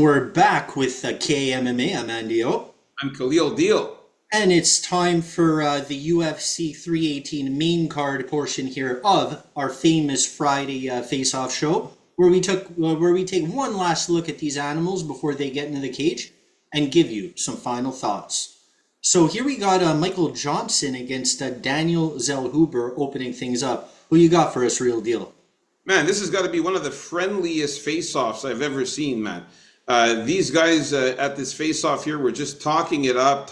we're back with KMMA. I'm Andio. I'm Khalil Deal. And it's time for the UFC 318 main card portion here of our famous Friday face-off show, where we take one last look at these animals before they get into the cage and give you some final thoughts. So here we got Michael Johnson against Daniel Zellhuber opening things up. Who you got for us, Real Deal? Man, this has got to be one of the friendliest face-offs I've ever seen, man. These guys at this face-off here were just talking it up,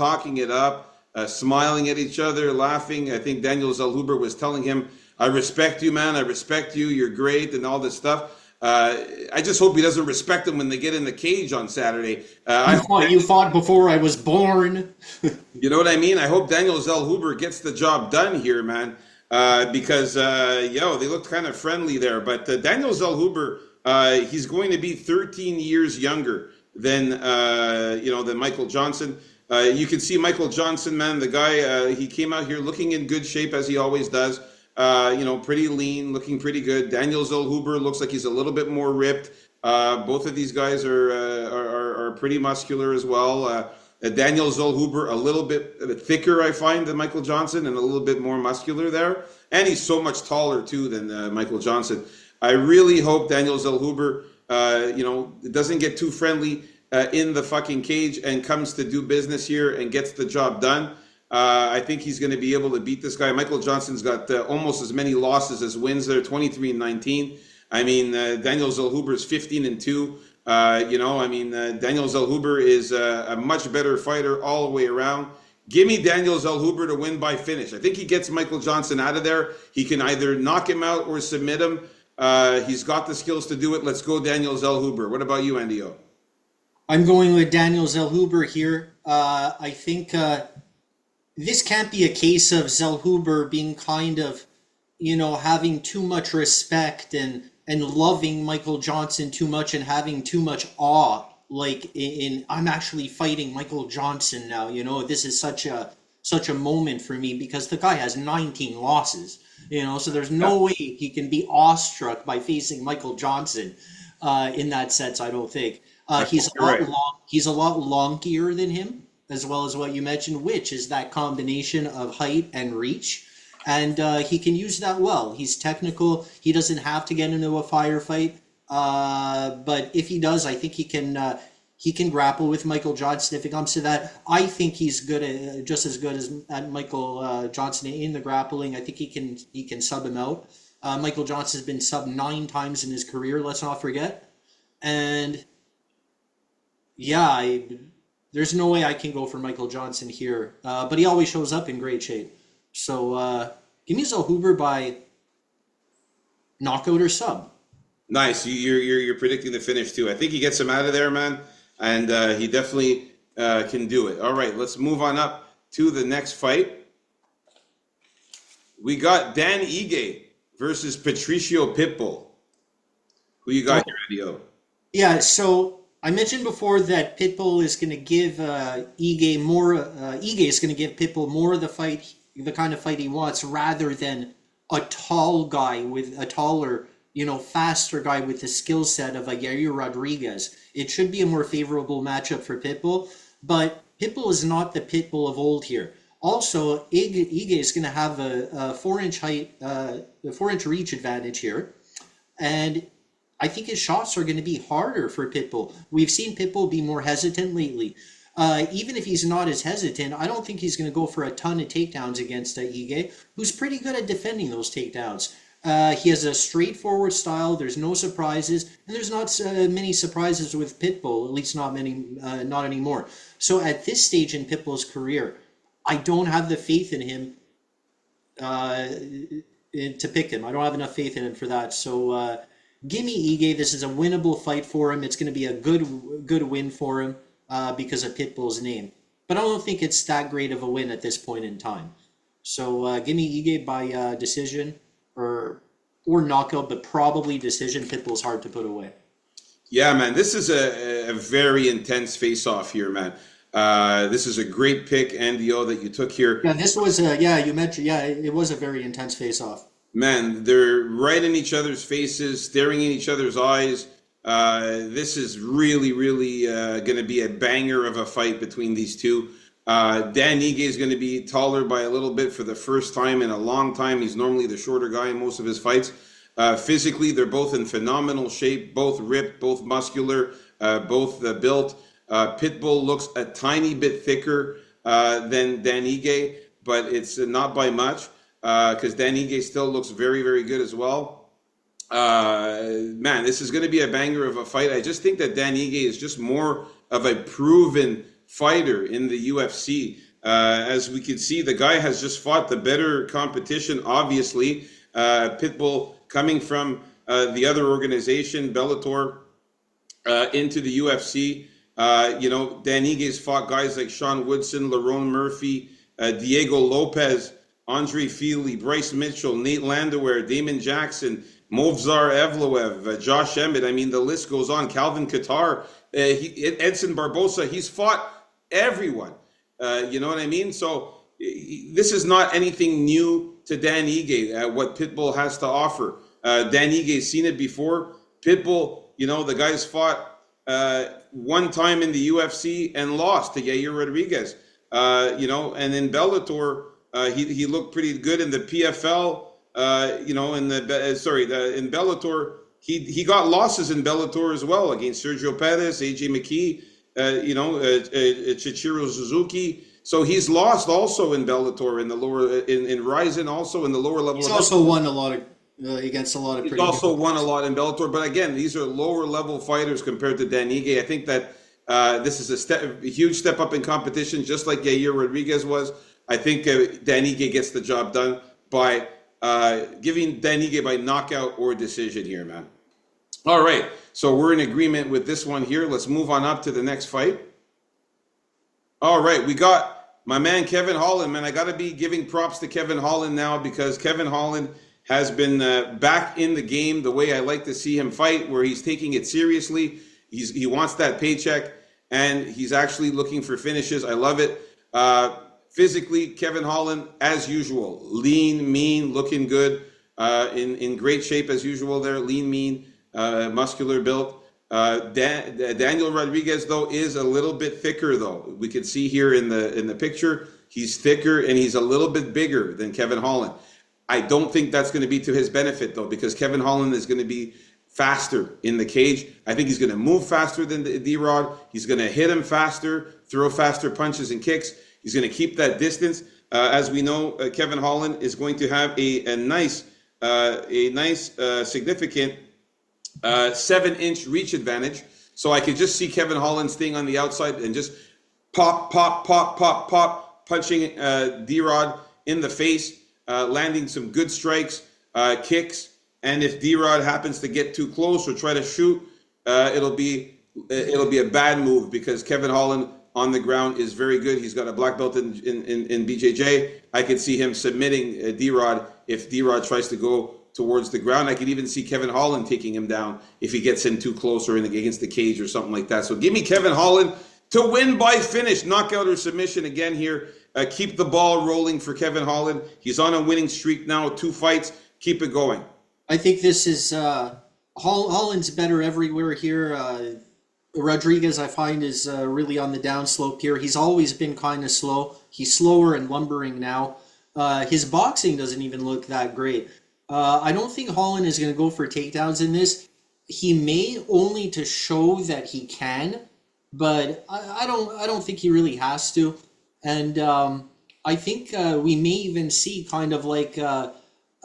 smiling at each other, laughing. I think Daniel Zellhuber was telling him, I respect you, man. I respect you. You're great and all this stuff. I just hope he doesn't respect them when they get in the cage on Saturday. You fought before I was born. You know what I mean? I hope Daniel Zellhuber gets the job done here, man. Because they looked kind of friendly there. But Daniel Zellhuber, he's going to be 13 years younger than Michael Johnson. You can see Michael Johnson, man, the guy, he came out here looking in good shape as he always does. Pretty lean, looking pretty good. Daniel Zellhuber looks like he's a little bit more ripped. Both of these guys are pretty muscular as well. Daniel Zellhuber a little bit thicker, I find, than Michael Johnson, and a little bit more muscular there. And he's so much taller too than Michael Johnson. I really hope Daniel Zellhuber, doesn't get too friendly in the fucking cage and comes to do business here and gets the job done. I think he's going to be able to beat this guy. Michael Johnson's got almost as many losses as wins there, 23-19. I mean, Daniel Zellhuber is 15-2. Daniel Zellhuber is a much better fighter all the way around. Give me Daniel Zellhuber to win by finish. I think he gets Michael Johnson out of there. He can either knock him out or submit him. He's got the skills to do it. Let's go Daniel Zellhuber. What about you, Andio? I'm going with Daniel Zellhuber here. I think this can't be a case of Zellhuber being kind of, having too much respect and loving Michael Johnson too much and having too much awe. Like in I'm actually fighting Michael Johnson now. This is such a moment for me because the guy has 19 losses. So there's no way he can be awestruck by facing Michael Johnson. In that sense, I don't think he's a lot longier than him, as well as what you mentioned, which is that combination of height and reach. And he can use that well. He's technical. He doesn't have to get into a firefight. But if he does, I think he can grapple with Michael Johnson if it comes to that. I think he's good just as good as at Michael Johnson in the grappling. I think he can sub him out. Michael Johnson's been subbed 9 times in his career, let's not forget. And yeah, there's no way I can go for Michael Johnson here. But he always shows up in great shape. So give me Zellhuber by knockout or sub. Nice. You're predicting the finish too. I think he gets him out of there, man, and he definitely can do it. All right, let's move on up to the next fight. We got Dan Ige versus Patricio Pitbull. Who you got here, Adio? Yeah, so I mentioned before that Pitbull is going to give Ige more. Ige is going to give Pitbull more of the kind of fight he wants, rather than a tall guy with a taller, faster guy with the skill set of a Yair Rodriguez. It should be a more favorable matchup for Pitbull, but Pitbull is not the Pitbull of old here. Also, Ige is going to have a 4-inch height, a 4-inch reach advantage here, and I think his shots are going to be harder for Pitbull. We've seen Pitbull be more hesitant lately. Even if he's not as hesitant, I don't think he's going to go for a ton of takedowns against Ige, who's pretty good at defending those takedowns. He has a straightforward style. There's no surprises, and there's not many surprises with Pitbull, at least not anymore. So at this stage in Pitbull's career, I don't have the faith in him to pick him. I don't have enough faith in him for that. So give me Ige. This is a winnable fight for him. It's going to be a good win for him. Because of Pitbull's name. But I don't think it's that great of a win at this point in time. So give me Ige by decision or knockout, but probably decision. Pitbull's hard to put away. Yeah, man, this is a very intense face-off here, man. This is a great pick, Andio, that you took here. Yeah, this was you mentioned, it was a very intense face-off. Man, they're right in each other's faces, staring in each other's eyes. This is really, really going to be a banger of a fight between these two. Dan Ige is going to be taller by a little bit for the first time in a long time. He's normally the shorter guy in most of his fights. Physically, they're both in phenomenal shape, both ripped, both muscular, both built. Pitbull looks a tiny bit thicker than Dan Ige, but it's not by much because Dan Ige still looks very, very good as well. Man, this is going to be a banger of a fight. I just think that Dan Ige is just more of a proven fighter in the UFC. As we can see, the guy has just fought the better competition, obviously. Pitbull coming from the other organization, Bellator, into the UFC. Dan Igue's fought guys like Sean Woodson, Lerone Murphy, Diego Lopez, Andre Feely, Bryce Mitchell, Nate Landwehr, Damon Jackson, Movzar Evloev, Josh Emmett. I mean, the list goes on. Calvin Kattar, Edson Barbosa. He's fought everyone. You know what I mean? So this is not anything new to Dan Ige, what Pitbull has to offer. Dan Ige's seen it before. Pitbull, the guy's fought one time in the UFC and lost to Yair Rodriguez. And in Bellator, he looked pretty good in the PFL. In Bellator, he got losses in Bellator as well against Sergio Perez, AJ McKee, Chichiro Suzuki. So he's lost also in Bellator in the lower in Ryzen, also in the lower level. He's also won a lot of against a lot of. He's also won a lot in Bellator, but again, these are lower level fighters compared to Dan Ige. I think that this is a huge step up in competition, just like Yair Rodriguez was. I think Dan Ige gets the job done by giving Dan Ige by knockout or decision here, man. All right, so we're in agreement with this one here. Let's move on up to the next fight. All right, we got my man Kevin Holland, man. I got to be giving props to Kevin Holland now because Kevin Holland has been back in the game the way I like to see him fight, where he's taking it seriously. He wants that paycheck, and he's actually looking for finishes. I love it. Physically, Kevin Holland, as usual, lean, mean, looking good, in great shape as usual there, lean, mean, muscular built. Daniel Rodriguez, though, is a little bit thicker, though. We can see here in the picture, he's thicker and he's a little bit bigger than Kevin Holland. I don't think that's going to be to his benefit, though, because Kevin Holland is going to be faster in the cage. I think he's going to move faster than D-Rod. He's going to hit him faster, throw faster punches and kicks. He's going to keep that distance. As we know, Kevin Holland is going to have a nice, significant 7-inch reach advantage. So I could just see Kevin Holland staying on the outside and just pop, pop, pop, pop, pop, punching D-Rod in the face, landing some good strikes, kicks. And if D-Rod happens to get too close or try to shoot, it'll be a bad move because Kevin Holland on the ground is very good. He's got a black belt in BJJ. I could see him submitting D-Rod if D-Rod tries to go towards the ground. I could even see Kevin Holland taking him down if he gets in too close or against the cage or something like that. So give me Kevin Holland to win by finish, knockout or submission again here. Keep the ball rolling for Kevin Holland. He's on a winning streak now, 2 fights. Keep it going. I think this is Holland's better everywhere here. Rodriguez, I find, is really on the downslope here. He's always been kind of slow. He's slower and lumbering now. His boxing doesn't even look that great. I don't think Holland is going to go for takedowns in this. He may, only to show that he can, but I don't think he really has to. And I think we may even see kind of like a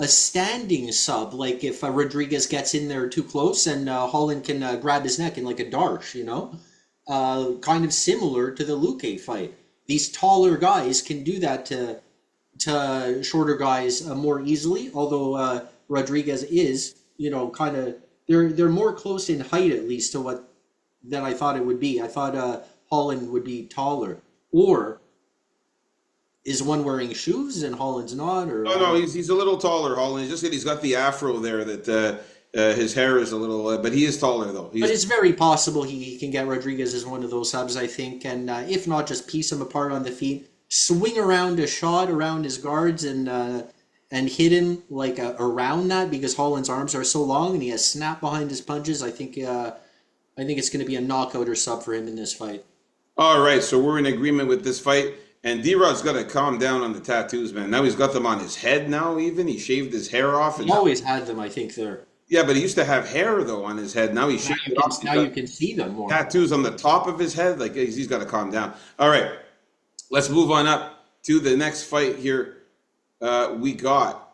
standing sub, like if Rodriguez gets in there too close and Holland can grab his neck in like a darsh, kind of similar to the Luque fight. These taller guys can do that to shorter guys more easily, although Rodriguez is, kind of, they're more close in height at least than I thought it would be. I thought Holland would be taller. Or is one wearing shoes and Holland's not? Or no, he's a little taller, Holland. It's just that he's got the afro there that his hair is a little, but he is taller though. But it's very possible he can get Rodriguez as one of those subs, I think, and if not, just piece him apart on the feet, swing around a shot around his guards and hit him like around that, because Holland's arms are so long and he has snap behind his punches. I think I think it's going to be a knockout or sub for him in this fight. All right, so we're in agreement with this fight. And D-Rod's got to calm down on the tattoos, man. Now he's got them on his head now even. He shaved his hair off. He always had them, I think, there. Yeah, but he used to have hair, though, on his head. Now he shaved it off. Now you can see them more. Tattoos on the top of his head. Like, he's got to calm down. All right, let's move on up to the next fight here. We got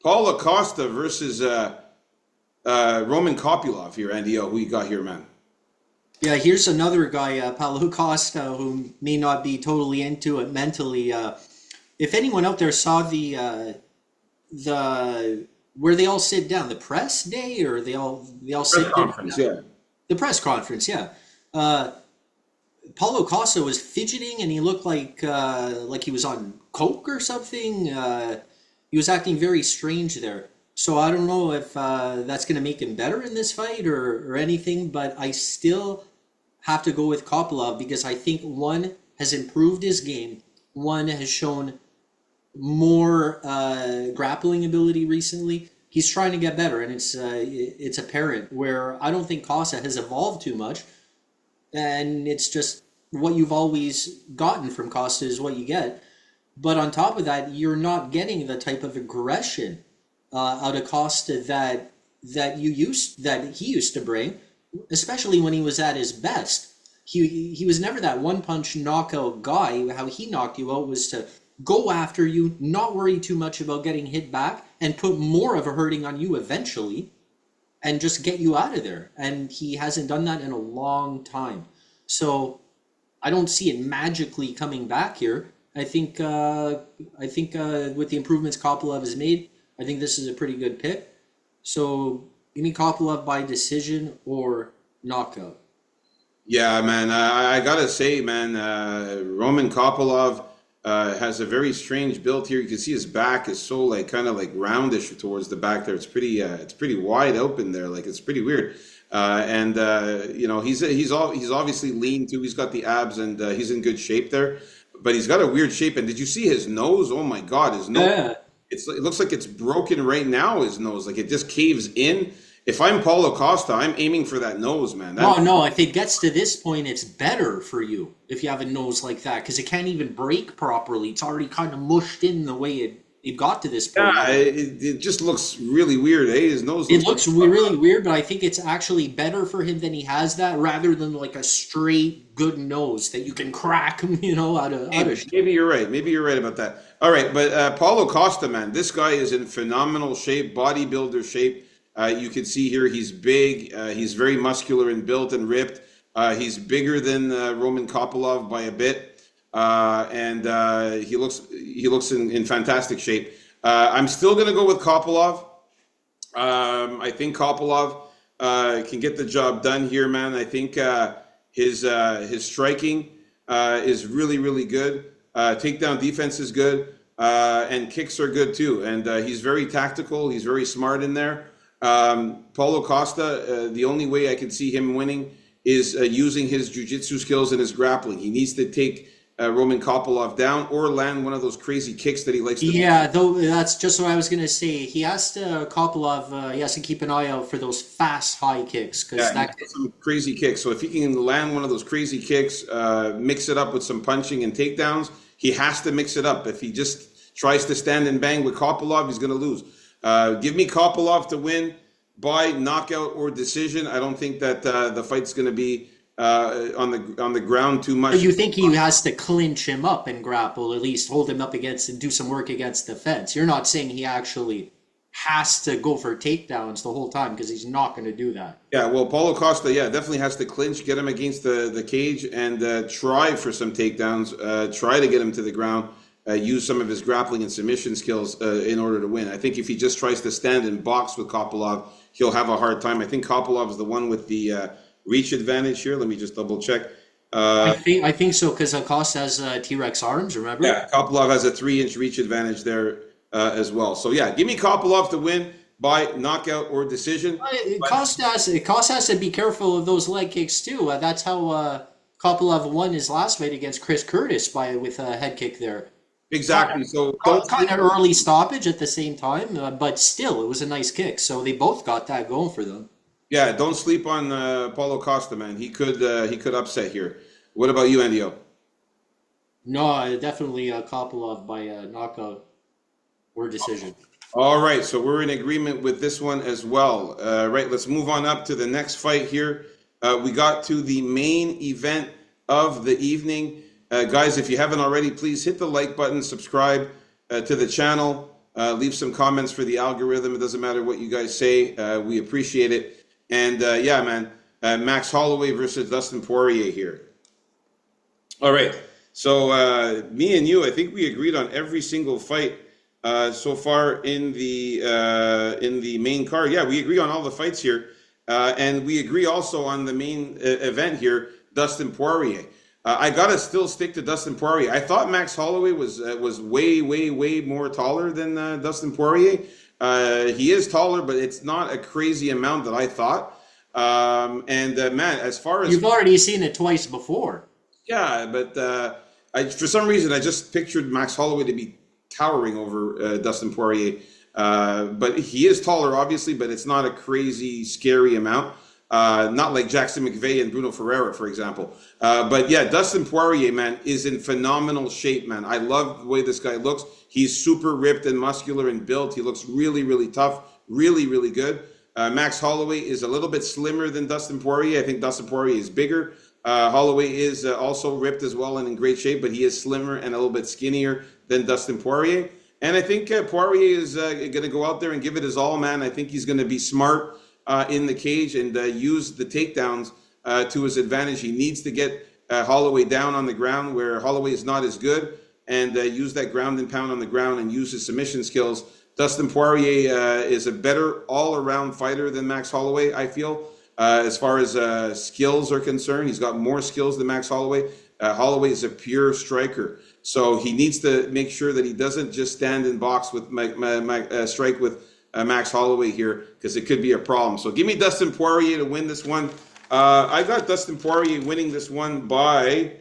Paulo Costa versus Roman Kopylov here, Andy. Who you got here, man? Yeah, here's another guy, Paulo Costa, who may not be totally into it mentally. If anyone out there saw the where they all sit down, the press day, or they all sit down. Conference, yeah. The press conference, yeah. Paulo Costa was fidgeting, and he looked like he was on coke or something. He was acting very strange there. So I don't know if that's going to make him better in this fight or anything, but I still have to go with Kopylov because I think one has improved his game. One has shown more grappling ability recently. He's trying to get better, and it's apparent. Where I don't think Costa has evolved too much, and it's just what you've always gotten from Costa is what you get. But on top of that, you're not getting the type of aggression out of Costa that he used to bring, especially when he was at his best. He was never that one punch knockout guy. How he knocked you out was to go after you, not worry too much about getting hit back, and put more of a hurting on you eventually, and just get you out of there. And he hasn't done that in a long time. So I don't see it magically coming back here. I think with the improvements Kopylov has made, I think this is a pretty good pick. So give me Kopylov by decision or knockout. Yeah, man. I gotta say, man, Roman Kopylov has a very strange build here. You can see his back is so kind of roundish towards the back there. It's pretty wide open there. Like, it's pretty weird. He's obviously lean too. He's got the abs, and he's in good shape there. But he's got a weird shape. And did you see his nose? Oh my God, his nose! Yeah. It looks like it's broken right now. His nose, like it just caves in. If I'm Paulo Costa, I'm aiming for that nose, man. No. If it gets to this point, it's better for you if you have a nose like that because it can't even break properly. It's already kind of mushed in the way it got to this point. Yeah, it just looks really weird, eh? His nose. It looks really weird, but I think it's actually better for him than he has that, rather than like a straight good nose that you can crack, out of. Maybe you're right. Maybe you're right about that. All right, but Paulo Costa, man, this guy is in phenomenal shape, bodybuilder shape. You can see here he's big. He's very muscular and built and ripped. He's bigger than Roman Kopylov by a bit, and he looks in fantastic shape. I'm still going to go with Kopylov. I think Kopylov can get the job done here, man. I think his striking is really, really good. Takedown defense is good, and kicks are good too. And he's very tactical. He's very smart in there. Paulo Costa, the only way I can see him winning is using his jiu-jitsu skills and his grappling. He needs to take Roman Kopylov down or land one of those crazy kicks that he likes to do. Yeah, though that's just what I was going to say. He has to, Kopylov, he has to keep an eye out for those fast high kicks. Some crazy kicks. So if he can land one of those crazy kicks, mix it up with some punching and takedowns, he has to mix it up. If he just tries to stand and bang with Kopylov, he's going to lose. Give me Kopylov to win by knockout or decision. I don't think that the fight's going to be on the ground too much. But you think he has to clinch him up and grapple, at least hold him up against and do some work against the fence. You're not saying he actually has to go for takedowns the whole time, because he's not going to do that. Yeah, well, Paulo Costa, definitely has to clinch, get him against the cage, and try for some takedowns, try to get him to the ground. Use some of his grappling and submission skills in order to win. I think if he just tries to stand and box with Kopylov, he'll have a hard time. I think Kopylov is the one with the reach advantage here. Let me just double check. I think so, because Costa has T-Rex arms, remember? Yeah, Kopylov has a 3-inch reach advantage there as well. So give me Kopylov to win by knockout or decision. Costa has to be careful of those leg kicks too. That's how Kopylov won his last fight against Chris Curtis with a head kick there. Exactly. So kind of early stoppage at the same time, but still, it was a nice kick. So they both got that going for them. Yeah, don't sleep on Paulo Costa, man. He could upset here. What about you, Andio? No, definitely Kopylov by knockout or decision. All right, so we're in agreement with this one as well. Right, let's move on up to the next fight here. We got to the main event of the evening. Guys, if you haven't already, please hit the like button, subscribe to the channel, leave some comments for the algorithm. It doesn't matter what you guys say, we appreciate it. And yeah, man, Max Holloway versus Dustin Poirier here. All right, so me and you, I think we agreed on every single fight so far in the main card. Yeah, we agree on all the fights here, and we agree also on the main event here, Dustin Poirier. I gotta still stick to Dustin Poirier. I thought Max Holloway was way more taller than Dustin Poirier. He is taller, but it's not a crazy amount that I thought. Man, as far as You've already seen it twice before. yeah, but for some reason I just pictured Max Holloway to be towering over Dustin Poirier. But he is taller, obviously, but it's not a crazy, scary amount. Not like Jackson McVeigh and Bruno Ferreira, for example. But yeah, Dustin Poirier, man, is in phenomenal shape, man. I love the way this guy looks. He's super ripped and muscular and built. He looks really tough, really good. Max Holloway is a little bit slimmer than Dustin Poirier. I think Dustin Poirier is bigger. Holloway is also ripped as well and in great shape, but he is slimmer and a little bit skinnier than Dustin Poirier. And I think Poirier is going to go out there and give it his all, man. I think he's going to be smart in the cage and use the takedowns to his advantage. He needs to get Holloway down on the ground where Holloway is not as good, and use that ground and pound on the ground and use his submission skills. Dustin Poirier is a better all-around fighter than Max Holloway, I feel. As far as skills are concerned, he's got more skills than Max Holloway. Holloway is a pure striker, so he needs to make sure that he doesn't just stand in box with strike with Max Holloway here, because it could be a problem. So give me Dustin Poirier to win this one. I got Dustin Poirier winning this one by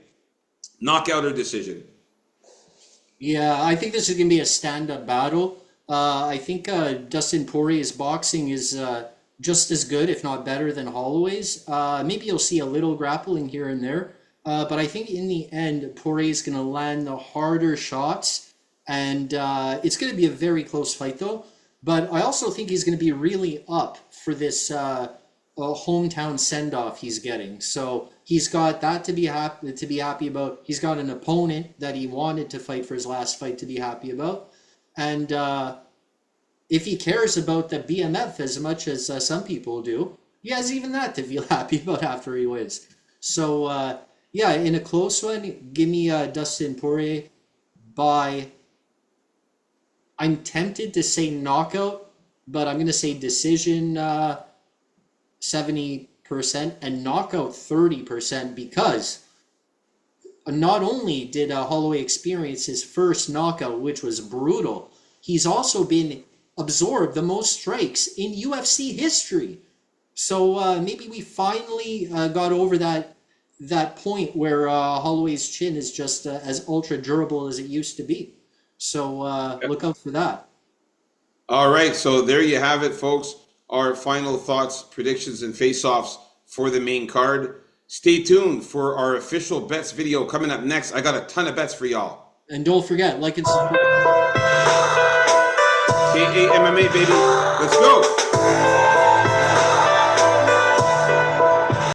knockout or decision. Yeah, I think this is going to be a stand-up battle. I think Dustin Poirier's boxing is just as good, if not better, than Holloway's. Maybe you'll see a little grappling here and there. But I think in the end, Poirier's going to land the harder shots. And it's going to be a very close fight, though. But I also think he's going to be really up for this hometown send-off he's getting. So he's got that to be happy about. He's got an opponent that he wanted to fight for his last fight to be happy about. And if he cares about the BMF as much as some people do, he has even that to feel happy about after he wins. So, yeah, in a close one, give me Dustin Poirier by... I'm tempted to say knockout, but I'm going to say decision 70% and knockout 30%, because not only did Holloway experience his first knockout, which was brutal, he's also been absorbed the most strikes in UFC history. So maybe we finally got over that point where Holloway's chin is just as ultra durable as it used to be. So look out for that. All right, so there you have it, folks. Our final thoughts, predictions, and face-offs for the main card. Stay tuned for our official bets video coming up next. I got a ton of bets for y'all. And don't forget, like and subscribe. KA MMA, baby. Let's go.